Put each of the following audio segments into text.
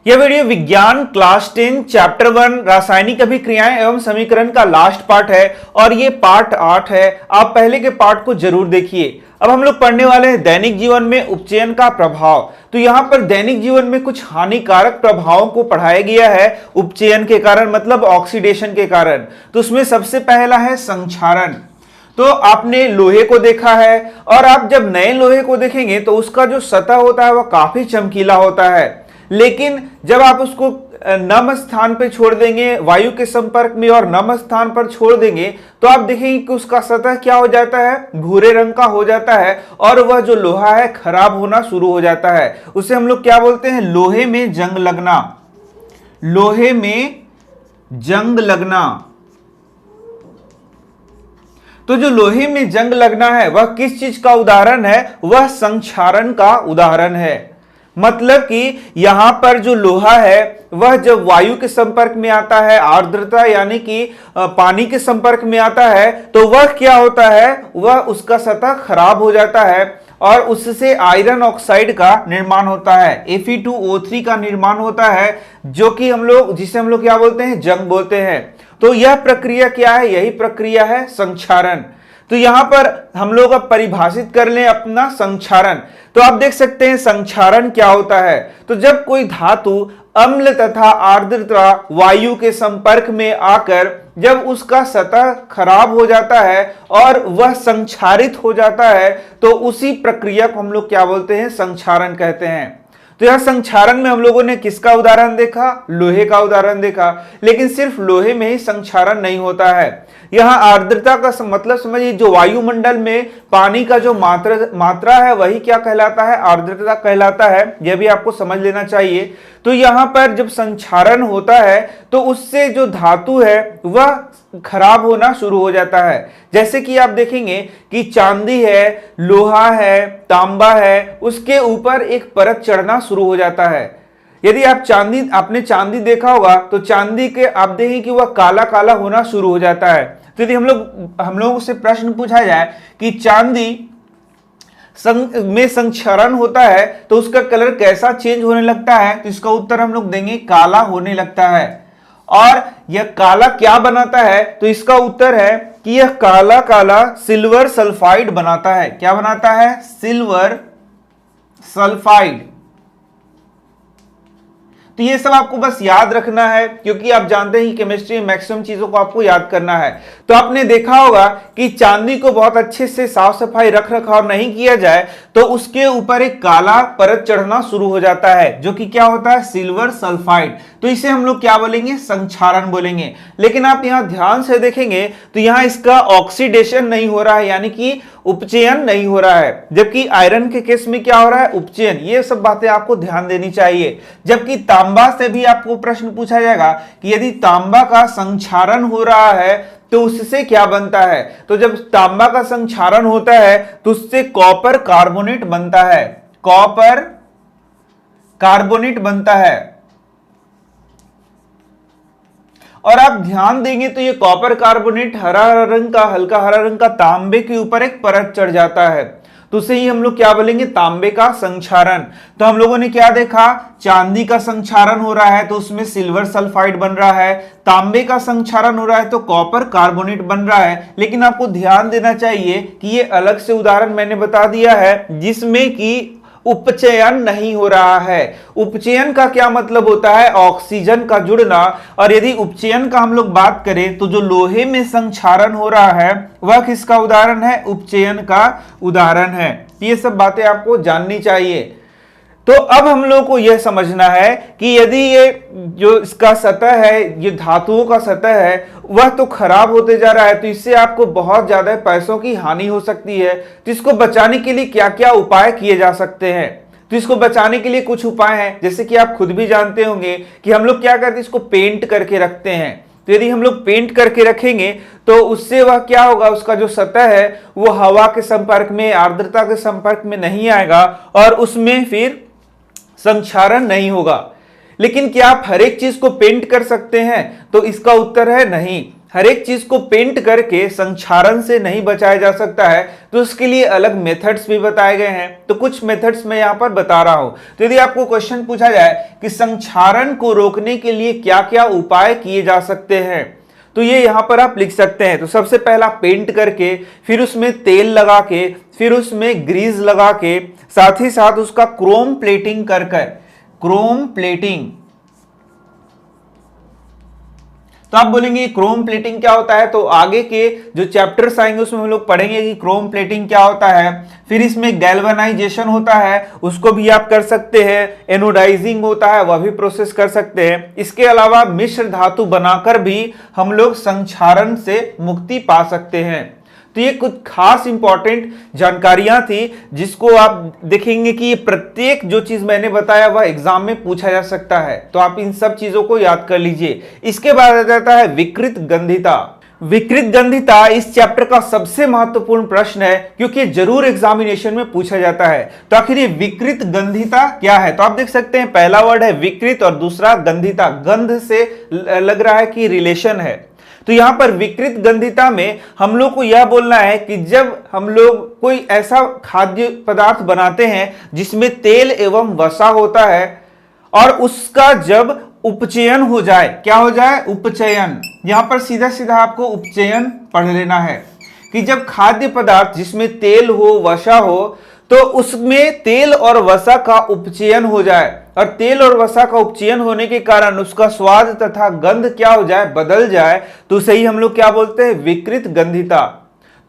यह वीडियो विज्ञान class 10 chapter 1 रासायनिक अभिक्रियाएं एवं समीकरण का लास्ट पार्ट है और ये पार्ट 8 है। आप पहले के पार्ट को जरूर देखिए। अब हम लोग पढ़ने वाले हैं दैनिक जीवन में उपचयन का प्रभाव। तो यहाँ पर दैनिक जीवन में कुछ हानिकारक प्रभावों को पढ़ाया गया है उपचयन के कारण, मतलब ऑक्सीडेशन के कारण। तो उसमें सबसे पहला है संक्षारण। तो आपने लोहे को देखा है और आप जब नए लोहे को देखेंगे तो उसका जो सतह होता है वह काफी चमकीला होता है, लेकिन जब आप उसको नम स्थान पे छोड़ देंगे, वायु के संपर्क में और नम स्थान पर छोड़ देंगे, तो आप देखेंगे कि उसका सतह क्या हो जाता है, भूरे रंग का हो जाता है और वह जो लोहा है खराब होना शुरू हो जाता है। उसे हम लोग क्या बोलते हैं, लोहे में जंग लगना। लोहे में जंग लगना। तो जो लोहे में जंग लगना है वह किस चीज का उदाहरण है, वह संक्षारण का उदाहरण है। मतलब कि यहां पर जो लोहा है वह जब वायु के संपर्क में आता है, आर्द्रता यानी कि पानी के संपर्क में आता है, तो वह क्या होता है, वह उसका सतह खराब हो जाता है और उससे आयरन ऑक्साइड का निर्माण होता है, Fe2O3 का निर्माण होता है, जो कि जिसे हम लोग क्या बोलते हैं, जंग बोलते हैं। तो यह प्रक्रिया क्या है, यही प्रक्रिया है संक्षारण। तो यहां पर हम लोग अब परिभाषित कर लें अपना संक्षारण। तो आप देख सकते हैं संक्षारण क्या होता है। तो जब कोई धातु अम्ल तथा आर्द्रता वायु के संपर्क में आकर जब उसका सतह खराब हो जाता है और वह संक्षारित हो जाता है, तो उसी प्रक्रिया को हम लोग क्या बोलते हैं, संक्षारण कहते हैं। तो यह संक्षारण में हम लोगों ने किसका उदाहरण देखा, लोहे का उदाहरण देखा। लेकिन सिर्फ लोहे में ही संक्षारण नहीं होता है। यहाँ आर्द्रता का मतलब समझिए, जो वायुमंडल में पानी का जो मात्रा है वही क्या कहलाता है, आर्द्रता कहलाता है। यह भी आपको समझ लेना चाहिए। तो यहाँ पर जब संक्षारण होता है तो उससे जो धातु है वह खराब होना शुरू हो जाता है। जैसे कि आप देखेंगे कि चांदी है, लोहा है, तांबा है, उसके ऊपर एक परत चढ़ना शुरू हो जाता है। यदि आपने चांदी देखा होगा तो चांदी के आप देखें कि वह काला काला होना शुरू हो जाता है। तो यदि हम लोगों से प्रश्न पूछा जाए कि चांदी में संक्षारण होता है तो उसका कलर कैसा चेंज होने लगता है, तो इसका उत्तर हम लोग देंगे काला होने लगता है। और यह काला क्या बनाता है, तो इसका उत्तर है कि यह काला काला सिल्वर सल्फाइड बनाता है। क्या बनाता है, सिल्वर सल्फाइड। तो ये सब आपको बस याद रखना है, क्योंकि आप जानते हैं कि केमिस्ट्री में मैक्सिमम चीजों को आपको याद करना है। तो आपने देखा होगा कि चांदी को बहुत अच्छे से साफ सफाई रख रखाव नहीं किया जाए तो उसके ऊपर एक काला परत चढ़ना शुरू हो जाता है, जो कि क्या होता है, सिल्वर सल्फाइड। तो इसे हम लोग क्या बोलेंगे, संक्षारण बोलेंगे। लेकिन आप यहां ध्यान से देखेंगे तो यहां इसका ऑक्सीडेशन नहीं हो रहा है, यानी कि उपचयन नहीं हो रहा है। जबकि आयरन के केस में क्या हो रहा है, उपचयन। ये सब बातें आपको ध्यान देनी चाहिए। जबकि तांबा से भी आपको प्रश्न पूछा जाएगा कि यदि तांबा का संक्षारण हो रहा है तो उससे क्या बनता है। तो जब तांबा का संक्षारण होता है तो उससे कॉपर कार्बोनेट बनता है, कॉपर कार्बोनेट बनता है। और आप ध्यान देंगे तो ये कॉपर कार्बोनेट हरा रंग का, हल्का हरा रंग का तांबे के ऊपर एक परत चढ़ जाता है, तो उसे ही हम लोग क्या बोलेंगे, तांबे का संक्षारण। तो हम लोगों ने क्या देखा, चांदी का संक्षारण हो रहा है तो उसमें सिल्वर सल्फाइड बन रहा है, तांबे का संक्षारण हो रहा है तो कॉपर कार्बोनेट बन रहा है। लेकिन आपको ध्यान देना चाहिए कि ये अलग से उदाहरण मैंने बता दिया है जिसमें कि उपचयन नहीं हो रहा है। उपचयन का क्या मतलब होता है, ऑक्सीजन का जुड़ना। और यदि उपचयन का हम लोग बात करें तो जो लोहे में संक्षारण हो रहा है वह किसका उदाहरण है, उपचयन का उदाहरण है। ये सब बातें आपको जाननी चाहिए। तो अब हम लोग को यह समझना है कि यदि ये जो इसका सतह है, ये धातुओं का सतह है, वह तो खराब होते जा रहा है, तो इससे आपको बहुत ज्यादा पैसों की हानि हो सकती है। तो इसको बचाने के लिए क्या क्या उपाय किए जा सकते हैं। तो इसको बचाने के लिए कुछ उपाय हैं, जैसे कि आप खुद भी जानते होंगे कि हम लोग क्या करते हैं, इसको पेंट करके रखते हैं। तो यदि हम लोग पेंट करके रखेंगे तो उससे वह क्या होगा, उसका जो सतह है वो हवा के संपर्क में, आर्द्रता के संपर्क में नहीं आएगा और उसमें फिर संक्षारण नहीं होगा। लेकिन क्या आप हर एक चीज को पेंट कर सकते हैं, तो इसका उत्तर है नहीं। हर एक चीज को पेंट करके संक्षारण से नहीं बचाया जा सकता है, तो उसके लिए अलग मेथड्स भी बताए गए हैं। तो कुछ मेथड्स मैं यहां पर बता रहा हूं। तो यदि आपको क्वेश्चन पूछा जाए कि संक्षारण को रोकने के लिए क्या क्या उपाय किए जा सकते हैं, तो ये यहां पर आप लिख सकते हैं। तो सबसे पहला पेंट करके, फिर उसमें तेल लगा के, फिर उसमें ग्रीस लगा के, साथ ही साथ उसका क्रोम प्लेटिंग कर क्रोम प्लेटिंग। तो आप बोलेंगे क्रोम प्लेटिंग क्या होता है, तो आगे के जो चैप्टर्स आएंगे उसमें हम लोग पढ़ेंगे कि क्रोम प्लेटिंग क्या होता है। फिर इसमें गैल्वेनाइजेशन होता है, उसको भी आप कर सकते हैं। एनोडाइजिंग होता है, वह भी प्रोसेस कर सकते हैं। इसके अलावा मिश्र धातु बनाकर भी हम लोग संक्षारण से मुक्ति पा सकते हैं। तो ये कुछ खास इंपॉर्टेंट जानकारियां थी जिसको आप देखेंगे कि ये प्रत्येक जो चीज मैंने बताया वह एग्जाम में पूछा जा सकता है। तो आप इन सब चीजों को याद कर लीजिए। इसके बाद आ जाता है विकृत गंधिता। विकृत गंधिता इस चैप्टर का सबसे महत्वपूर्ण प्रश्न है, क्योंकि जरूर एग्जामिनेशन में पूछा जाता है। तो आखिर ये विकृत गंधिता क्या है, तो आप देख सकते हैं पहला वर्ड है विकृत और दूसरा गंधिता। गंध से लग रहा है कि रिलेशन है। तो यहां पर विकृत गंधिता में हम लोग को यह बोलना है कि जब हम लोग कोई ऐसा खाद्य पदार्थ बनाते हैं जिसमें तेल एवं वसा होता है और उसका जब उपचयन हो जाए, क्या हो जाए, उपचयन। यहां पर सीधा सीधा आपको उपचयन पढ़ लेना है कि जब खाद्य पदार्थ जिसमें तेल हो, वसा हो, तो उसमें तेल और वसा का उपचयन हो जाए, और तेल और वसा का उपचयन होने के कारण उसका स्वाद तथा गंध क्या हो जाए, बदल जाए, तो सही हम लोग क्या बोलते हैं, विकृत गंधिता।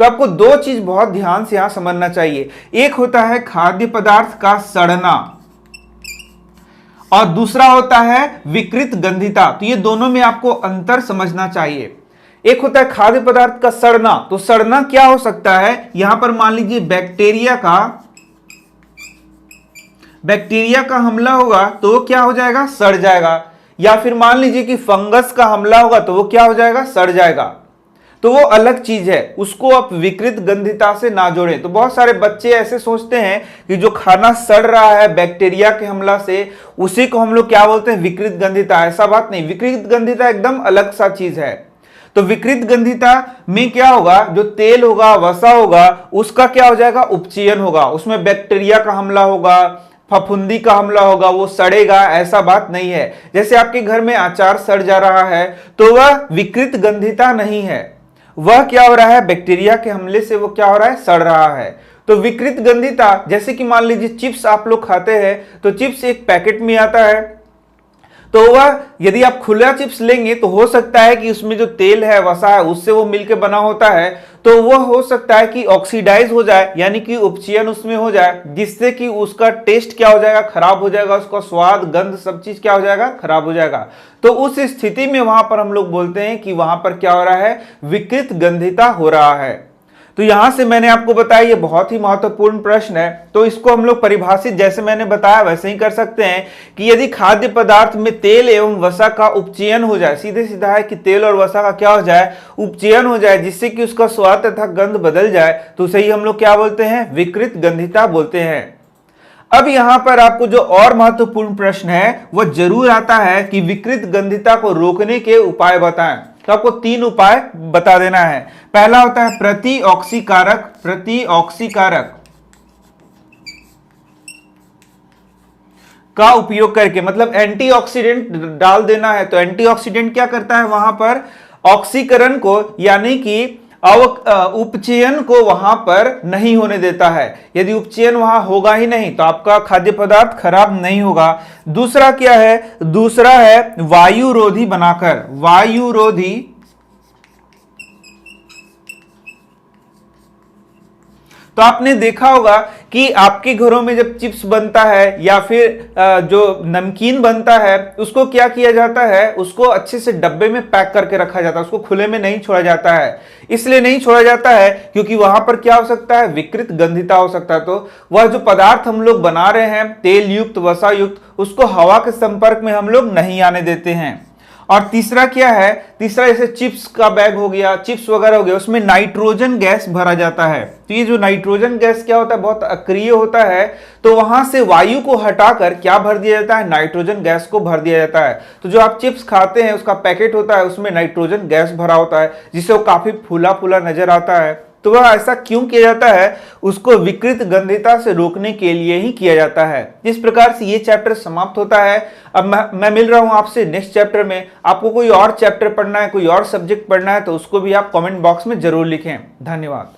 तो आपको दो चीज बहुत ध्यान से यहां समझना चाहिए। एक होता है खाद्य पदार्थ का सड़ना और दूसरा होता है विकृत गंधिता। तो ये दोनों में आपको अंतर समझना चाहिए। एक होता है खाद्य पदार्थ का सड़ना, तो सड़ना क्या हो सकता है, यहां पर मान लीजिए बैक्टीरिया का हमला होगा तो वो क्या हो जाएगा, सड़ जाएगा। या फिर मान लीजिए कि फंगस का हमला होगा तो वो क्या हो जाएगा, सड़ जाएगा। तो वो अलग चीज है, उसको आप विकृत गंधिता से ना जोड़ें। तो बहुत सारे बच्चे ऐसे सोचते हैं कि जो खाना सड़ रहा है बैक्टीरिया के हमला से, उसी को हम लोग क्या बोलते हैं, विकृत गंधिता। ऐसा बात नहीं, विकृत गंधिता एकदम अलग सा चीज है। तो विकृत गंधिता में क्या होगा, जो तेल होगा, वसा होगा, उसका क्या हो जाएगा, उपचयन होगा। उसमें बैक्टीरिया का हमला होगा, फफूंदी का हमला होगा, वो सड़ेगा, ऐसा बात नहीं है। जैसे आपके घर में अचार सड़ जा रहा है तो वह विकृत गंधिता नहीं है, वह क्या हो रहा है, बैक्टीरिया के हमले से वो क्या हो रहा है, सड़ रहा है। तो विकृत गंधिता, जैसे कि मान लीजिए चिप्स आप लोग खाते हैं, तो चिप्स एक पैकेट में आता है, तो वह यदि आप खुला चिप्स लेंगे तो हो सकता है कि उसमें जो तेल है, वसा है, उससे वो मिलकर बना होता है, तो वह हो सकता है कि ऑक्सीडाइज हो जाए, यानी कि उपचयन उसमें हो जाए, जिससे कि उसका टेस्ट क्या हो जाएगा, खराब हो जाएगा, उसका स्वाद, गंध, सब चीज क्या हो जाएगा, खराब हो जाएगा। तो उस स्थिति में वहां पर हम लोग बोलते हैं कि वहां पर क्या हो रहा है, विकृत गंधिता हो रहा है। तो यहां से मैंने आपको बताया ये बहुत ही महत्वपूर्ण प्रश्न है। तो इसको हम लोग परिभाषित जैसे मैंने बताया वैसे ही कर सकते हैं कि यदि खाद्य पदार्थ में तेल एवं वसा का उपचयन हो जाए, सीधे सीधा है कि तेल और वसा का क्या हो जाए, उपचयन हो जाए, जिससे कि उसका स्वाद तथा गंध बदल जाए, तो सही हम लोग क्या बोलते हैं, विकृत गंधिता बोलते हैं। अब यहां पर आपको जो और महत्वपूर्ण प्रश्न है वह जरूर आता है कि विकृत गंधिता को रोकने के उपाय बताएं। तो आपको 3 उपाय बता देना है। पहला होता है प्रतिऑक्सीकारक का उपयोग करके, मतलब एंटीऑक्सीडेंट डाल देना है। तो एंटीऑक्सीडेंट क्या करता है, वहां पर ऑक्सीकरण को यानी कि उपचयन को वहां पर नहीं होने देता है। यदि उपचयन वहां होगा ही नहीं तो आपका खाद्य पदार्थ खराब नहीं होगा। दूसरा क्या है, दूसरा है वायुरोधी बनाकर, वायुरोधी। तो आपने देखा होगा कि आपके घरों में जब चिप्स बनता है या फिर जो नमकीन बनता है, उसको क्या किया जाता है, उसको अच्छे से डब्बे में पैक करके रखा जाता है, उसको खुले में नहीं छोड़ा जाता है। इसलिए नहीं छोड़ा जाता है क्योंकि वहां पर क्या हो सकता है, विकृत गंधिता हो सकता है। तो वह जो पदार्थ हम लोग बना रहे हैं तेल युक्त, वसा युक्त, उसको हवा के संपर्क में हम लोग नहीं आने देते हैं। और तीसरा क्या है, तीसरा जैसे चिप्स का बैग हो गया, चिप्स वगैरह हो गया, उसमें नाइट्रोजन गैस भरा जाता है। तो ये जो नाइट्रोजन गैस क्या होता है, बहुत अक्रिय होता है, तो वहां से वायु को हटाकर क्या भर दिया जाता है, नाइट्रोजन गैस को भर दिया जाता है। तो जो आप चिप्स खाते हैं उसका पैकेट होता है, उसमें नाइट्रोजन गैस भरा होता है, जिससे वो काफी फूला फूला नजर आता है। तो वह ऐसा क्यों किया जाता है, उसको विकृत गंधता से रोकने के लिए ही किया जाता है। इस प्रकार से ये चैप्टर समाप्त होता है। अब मैं मिल रहा हूं आपसे नेक्स्ट चैप्टर में। आपको कोई और चैप्टर पढ़ना है, कोई और सब्जेक्ट पढ़ना है, तो उसको भी आप कमेंट बॉक्स में जरूर लिखें। धन्यवाद।